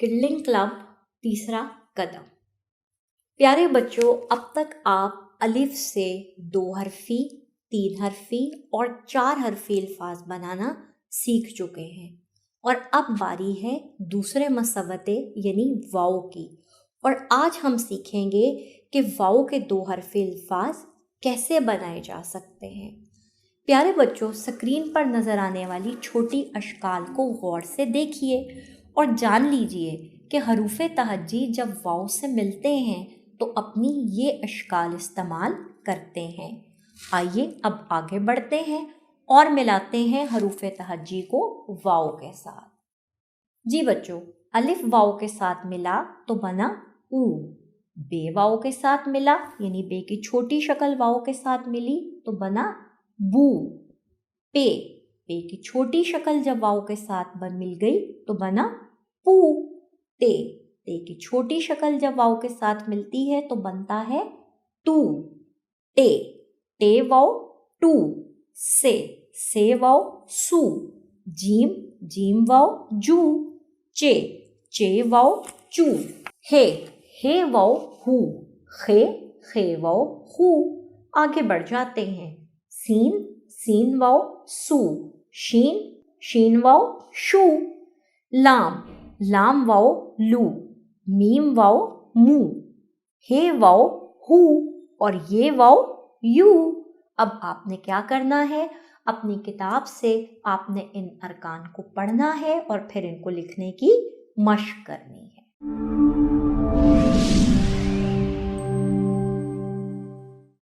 किडलिंग club तीसरा कदम। प्यारे बच्चों, अब तक आप अलिफ से 2 हरफी, 3 हरफी और 4 हरफी अल्फाज बनाना सीख चुके हैं और अब बारी है दूसरे मसवते यानी वाओ की। और आज हम सीखेंगे कि वाओ के 2 हरफी अल्फाज कैसे बनाए जा सकते हैं। प्यारे बच्चों, स्क्रीन पर नज़र आने वाली छोटी अशकाल को गौर से देखिए और जान लीजिए कि हरूफे तहज्जी जब वाओ से मिलते हैं तो अपनी ये अशकाल इस्तेमाल करते हैं। आइए अब आगे बढ़ते हैं और मिलाते हैं हरूफे तहज्जी को वाओ के साथ। जी बच्चों, अलिफ वाओ के साथ मिला तो बना ऊ। बे वाओ के साथ मिला यानी बे की छोटी शक्ल वाओ के साथ मिली तो बना बू। पे की छोटी शक्ल जब वाओ के साथ मिल गई तो बना पू। ते की छोटी शक्ल जब वाओ के साथ मिलती है तो बनता है तू। टे वाओ टू। से वाओ सू। जीम वाओ जू। चे वाओ चू। हे वाओ हू। खे वाओ हू। आगे बढ़ जाते हैं। सीन वाओ सू। शीन वाओ शू। लाम वाओ लू। मीम वाओ मू। हे वाओ हू और ये वाओ यू। अब आपने क्या करना है, अपनी किताब से आपने इन अरकान को पढ़ना है और फिर इनको लिखने की मशक करनी है।